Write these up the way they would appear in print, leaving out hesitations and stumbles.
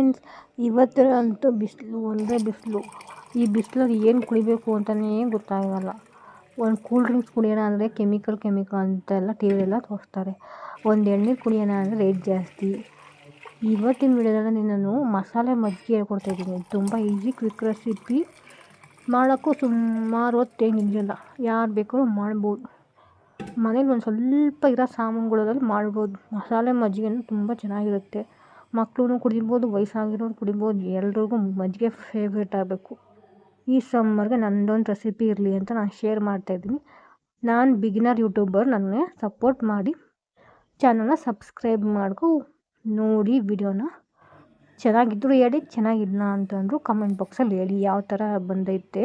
Friends, ಇವತ್ತಂತೂ ಬಿಸಿಲು ಒಂದೇ ಬಿಸಿಲು. ಈ ಬಿಸಿಲಲ್ಲಿ ಏನು ಕುಡಿಬೇಕು ಅಂತಲೇ ಗೊತ್ತಾಗಲ್ಲ. ಒಂದು ಕೂಲ್ ಡ್ರಿಂಕ್ಸ್ ಕುಡಿಯೋಣ ಅಂದರೆ ಕೆಮಿಕಲ್ ಅಂತೆಲ್ಲ ಟಿ ವಿಯೆಲ್ಲ ತೋರಿಸ್ತಾರೆ. ಒಂದು ಎಣ್ಣೆ ಕುಡಿಯೋಣ ಅಂದರೆ ರೇಟ್ ಜಾಸ್ತಿ. ಇವತ್ತಿನ ವಿಡಿಯೋದಲ್ಲಿ ನಾನು ಮಸಾಲೆ ಮಜ್ಜಿಗೆ ಹೇಳ್ಕೊಡ್ತಾಯಿದ್ದೀನಿ. ತುಂಬ ಈಸಿ ಕ್ವಿಕ್ ರೆಸಿಪಿ. ಮಾಡೋಕ್ಕೂ ಸುಮಾರು ಹೊತ್ತೇನು ಹಿಡಿಯಲ್ಲ, ಯಾರು ಬೇಕಾದ್ರೂ ಮಾಡ್ಬೋದು. ಮನೇಲಿ ಒಂದು ಸ್ವಲ್ಪ ಇರೋ ಸಾಮಾನುಗಳಲ್ಲಿ ಮಾಡ್ಬೋದು. ಮಸಾಲೆ ಮಜ್ಜಿಗೆನೂ ತುಂಬ ಚೆನ್ನಾಗಿರುತ್ತೆ. ಮಕ್ಕಳು ಕುಡಿಬೋದು, ವಯಸ್ಸಾಗಿರೋರು ಕುಡಿಬೋದು. ಎಲ್ರಿಗೂ ಮಜ್ಜಿಗೆ ಫೇವ್ರೇಟ್ ಆಗಬೇಕು. ಈ ಸಮ್ಮರ್ಗೆ ನನ್ನದೊಂದು ರೆಸಿಪಿ ಇರಲಿ ಅಂತ ನಾನು ಶೇರ್ ಮಾಡ್ತಾಯಿದ್ದೀನಿ. ನಾನು ಬಿಗಿನರ್ ಯೂಟ್ಯೂಬರ್. ನನಗೆ ಸಪೋರ್ಟ್ ಮಾಡಿ ಚಾನಲ್ನ ಸಬ್ಸ್ಕ್ರೈಬ್ ಮಾಡ್ಕೊ ನೋಡಿ ವಿಡಿಯೋನ. ಚೆನ್ನಾಗಿದ್ದರೂ ಹೇಳಿ, ಚೆನ್ನಾಗಿಲ್ಲ ಅಂತಂದರೂ ಕಮೆಂಟ್ ಬಾಕ್ಸಲ್ಲಿ ಹೇಳಿ ಯಾವ ಥರ ಬಂದೈತೆ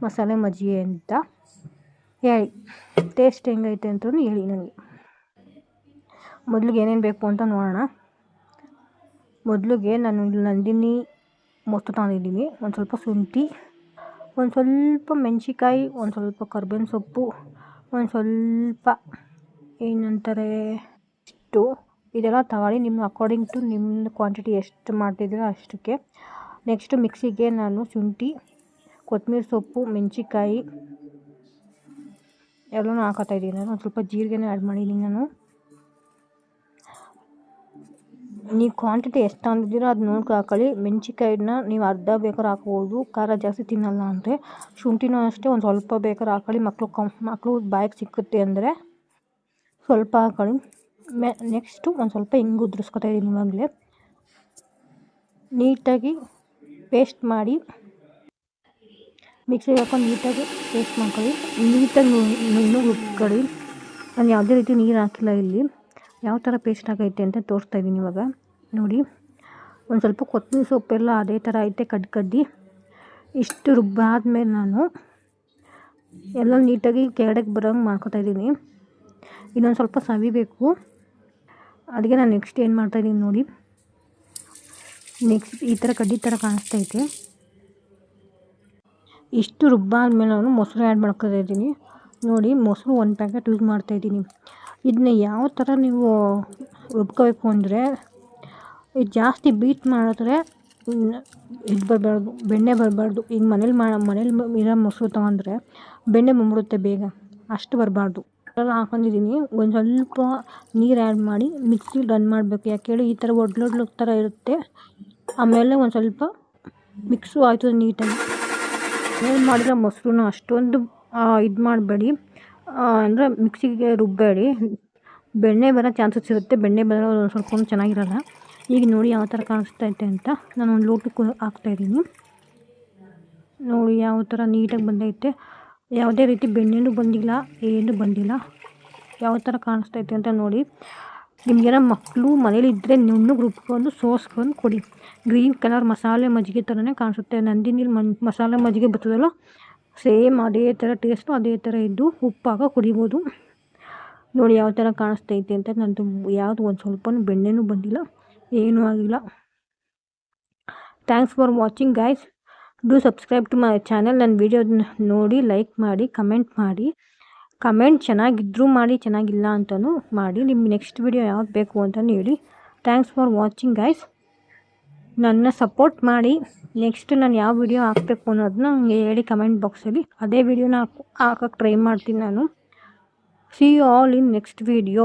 ಮಸಾಲೆ ಮಜ್ಜಿಗೆ ಅಂತ ಹೇಳಿ. ಟೇಸ್ಟ್ ಹೆಂಗೈತೆ ಅಂತಲೂ ಹೇಳಿ ನನಗೆ. ಮೊದಲಿಗೆ ಏನೇನು ಬೇಕು ಅಂತ ನೋಡೋಣ. ಮೊದಲಿಗೆ ನಾನು ಇಲ್ಲಿ ನಂದಿನಿ ಮೊಸರು ತಗೊಂಡಿದ್ದೀನಿ. ಒಂದು ಸ್ವಲ್ಪ ಶುಂಠಿ, ಒಂದು ಸ್ವಲ್ಪ ಮೆಣಸಿಕಾಯಿ, ಒಂದು ಸ್ವಲ್ಪ ಕರ್ಬೇವಿನ ಸೊಪ್ಪು, ಒಂದು ಸ್ವಲ್ಪ ಏನಂತಾರೆ ಇಷ್ಟು ಇದೆಲ್ಲ ತಗೊಳ್ಳಿ. ನಿಮ್ಮ ಅಕಾರ್ಡಿಂಗ್ ಟು ನಿಮ್ಮ ಕ್ವಾಂಟಿಟಿ ಎಷ್ಟು ಮಾಡ್ತಿದ್ದೀರೋ ಅಷ್ಟಕ್ಕೆ. ನೆಕ್ಸ್ಟು ಮಿಕ್ಸಿಗೆ ನಾನು ಶುಂಠಿ, ಕೊತ್ತಂಬರಿ ಸೊಪ್ಪು, ಮೆಣಸಿಕಾಯಿ ಎಲ್ಲನೂ ಹಾಕೋತಾಯಿದ್ದೀನಿ. ನಾನು ಒಂದು ಸ್ವಲ್ಪ ಜೀರಿಗೆನೂ ಆ್ಯಡ್ ಮಾಡಿದ್ದೀನಿ. ನಾನು ನೀವು ಕ್ವಾಂಟಿಟಿ ಎಷ್ಟು ತಗೊಂಡಿದ್ದೀರೋ ಅದು ನೋಡ್ಕೊ ಹಾಕೊಳ್ಳಿ. ಮೆಣಸಿಕಾಯಿನ ನೀವು ಅರ್ಧ ಬೇಕಾದ್ರೆ ಹಾಕ್ಬೋದು, ಖಾರ ಜಾಸ್ತಿ ತಿನ್ನಲ್ಲ ಅಂದರೆ. ಶುಂಠಿನೂ ಅಷ್ಟೇ ಒಂದು ಸ್ವಲ್ಪ ಬೇಕಾದ್ರೆ ಹಾಕೊಳ್ಳಿ. ಮಕ್ಕಳು ಬಾಯಿಗೆ ಸಿಕ್ಕುತ್ತೆ ಅಂದರೆ ಸ್ವಲ್ಪ ಹಾಕೊಳ್ಳಿ. ನೆಕ್ಸ್ಟು ಒಂದು ಸ್ವಲ್ಪ ಹಿಂಗೆ ಉದುರಿಸ್ಕೊತಾಯಿದ್ದೀನಿ. ಇವಾಗಲೇ ನೀಟಾಗಿ ಪೇಸ್ಟ್ ಮಾಡಿ ಮಿಕ್ಸಿಗೆ ಹಾಕೊಂಡು ನೀಟಾಗಿ ಪೇಸ್ಟ್ ಮಾಡ್ಕೊಳ್ಳಿ. ನೀಟಾಗಿ ನುಣ್ಣಗೆ ರುಬ್ಕೊಳ್ಳಿ. ನಾನು ಯಾವುದೇ ರೀತಿ ನೀರು ಹಾಕಿಲ್ಲ ಇಲ್ಲಿ. ಯಾವ ಥರ ಪೇಸ್ಟ್ ಆಗೈತೆ ಅಂತ ತೋರಿಸ್ತಾಯಿದ್ದೀನಿ ಇವಾಗ ನೋಡಿ. ಒಂದು ಸ್ವಲ್ಪ ಕೊತ್ತಂಬರಿ ಸೊಪ್ಪೆಲ್ಲ ಅದೇ ಥರ ಐತೆ ಕಡ್ಡಿ. ಇಷ್ಟು ರುಬ್ಬಾದ್ಮೇಲೆ ನಾನು ಎಲ್ಲ ನೀಟಾಗಿ ಕೆಳಗೆ ಬರೋಂಗೆ ಮಾಡ್ಕೊತಾಯಿದ್ದೀನಿ. ಇನ್ನೊಂದು ಸ್ವಲ್ಪ ಸವಿಬೇಕು. ಅದಕ್ಕೆ ನಾನು ನೆಕ್ಸ್ಟ್ ಏನು ಮಾಡ್ತಾಯಿದ್ದೀನಿ ನೋಡಿ. ನೆಕ್ಸ್ಟ್ ಈ ಥರ ಕಡ್ಡಿ ಥರ ಕಾಣಿಸ್ತೈತೆ. ಇಷ್ಟು ರುಬ್ಬಾದ್ಮೇಲೆ ನಾನು ಮೊಸರು ಆ್ಯಡ್ ಮಾಡ್ಕೊತಾಯಿದ್ದೀನಿ ನೋಡಿ. ಮೊಸರು ಒಂದು ಪ್ಯಾಕೆಟ್ ಯೂಸ್ ಮಾಡ್ತಾಯಿದ್ದೀನಿ. ಇದನ್ನ ಯಾವ ಥರ ನೀವು ರುಬ್ಕೋಬೇಕು ಅಂದರೆ, ಇದು ಜಾಸ್ತಿ ಬೀಟ್ ಮಾಡಿದ್ರೆ ಇದು ಬರಬಾರ್ದು, ಬೆಣ್ಣೆ ಬರಬಾರ್ದು. ಈಗ ಮನೇಲಿ ಇರೋ ಮೊಸರು ತೊಗೊಂಡ್ರೆ ಬೆಣ್ಣೆ ಬಂದ್ಬಿಡುತ್ತೆ ಬೇಗ, ಅಷ್ಟು ಬರಬಾರ್ದು. ಎಲ್ಲ ಹಾಕೊಂಡಿದ್ದೀನಿ. ಒಂದು ಸ್ವಲ್ಪ ನೀರು ಆ್ಯಡ್ ಮಾಡಿ ಮಿಕ್ಸಿ ರನ್ ಮಾಡಬೇಕು. ಯಾಕೆ ಹೇಳಿ, ಈ ಥರ ಒಡ್ಲೊಡ್ಲು ಥರ ಇರುತ್ತೆ. ಆಮೇಲೆ ಒಂದು ಸ್ವಲ್ಪ ಮಿಕ್ಸು ಆಯಿತು ನೀಟಾಗಿ. ಏನು ಮಾಡಿದ್ರೆ ಮೊಸರನ್ನ ಅಷ್ಟೊಂದು ಇದು ಮಾಡಬೇಡಿ, ಅಂದರೆ ಮಿಕ್ಸಿಗೆ ರುಬ್ಬೇಡಿ. ಬೆಣ್ಣೆ ಬರೋ ಚಾನ್ಸಸ್ ಇರುತ್ತೆ. ಬೆಣ್ಣೆ ಬರೋ ಒಂದು ಸ್ವಲ್ಪ ಚೆನ್ನಾಗಿರಲ್ಲ. ಈಗ ನೋಡಿ ಯಾವ ಥರ ಕಾಣಿಸ್ತೈತೆ ಅಂತ. ನಾನು ಒಂದು ಲೋಟಕ್ಕೆ ಹಾಕ್ತಾಯಿದ್ದೀನಿ ನೋಡಿ. ಯಾವ ಥರ ನೀಟಾಗಿ ಬಂದೈತೆ. ಯಾವುದೇ ರೀತಿ ಬೆಣ್ಣೆನೂ ಬಂದಿಲ್ಲ, ಏನೂ ಬಂದಿಲ್ಲ. ಯಾವ ಥರ ಕಾಣಿಸ್ತೈತೆ ಅಂತ ನೋಡಿ. ನಿಮಗೇನೋ ಮಕ್ಕಳು ಮನೇಲಿದ್ದರೆ ನುಣ್ಣಗೆ ರುಬ್ಕೊಂಡು ಸೋಸ್ಕೊಂಡು ಕೊಡಿ. ಗ್ರೀನ್ ಕಲರ್ ಮಸಾಲೆ ಮಜ್ಜಿಗೆ ಥರನೇ ಕಾಣಿಸುತ್ತೆ. ನಂದಿನಿಲಿ ಮಸಾಲೆ ಮಜ್ಜಿಗೆ ಬರ್ತದಲ್ಲ, ಸೇಮ್ ಅದೇ ಥರ ಟೇಸ್ಟು, ಅದೇ ಥರ ಇದ್ದು ಉಪ್ಪಾಗ ಕುಡಿಬೋದು ನೋಡಿ. ಯಾವ ಥರ ಕಾಣಿಸ್ತೈತೆ ಅಂತ. ನಂದು ಯಾವುದು ಒಂದು ಸ್ವಲ್ಪನೂ ಬೆಣ್ಣೆನೂ ಬಂದಿಲ್ಲ, ಏನೂ ಆಗಿಲ್ಲ. Thanks for watching guys. Do subscribe to my channel. ನನ್ನ ವಿಡಿಯೋನ ನೋಡಿ, ಲೈಕ್ ಮಾಡಿ, ಕಮೆಂಟ್ ಮಾಡಿ. ಕಮೆಂಟ್ ಚೆನ್ನಾಗಿದ್ದರೂ ಮಾಡಿ, ಚೆನ್ನಾಗಿಲ್ಲ ಅಂತಲೂ ಮಾಡಿ. ನಿಮ್ಗೆ ನೆಕ್ಸ್ಟ್ ವಿಡಿಯೋ ಯಾವ್ದು ಬೇಕು ಅಂತಲೂ ಹೇಳಿ. Thanks for watching guys. ನನ್ನ ಸಪೋರ್ಟ್ ಮಾಡಿ. ನೆಕ್ಸ್ಟ್ ನಾನು ಯಾವ ವಿಡಿಯೋ ಹಾಕಬೇಕು ಅನ್ನೋದನ್ನ ಹೇಳಿ ಕಮೆಂಟ್ ಬಾಕ್ಸಲ್ಲಿ. ಅದೇ ವಿಡಿಯೋನ ಹಾಕೋಕ್ಕೆ ಟ್ರೈ ಮಾಡ್ತೀನಿ ನಾನು. See you all in next video.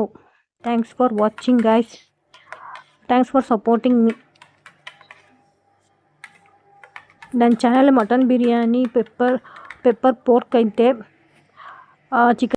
Thanks for watching guys. Thanks for supporting me. ನನ್ನ channel mutton biryani, pepper pork ಐತೆ, ಚಿಕನ್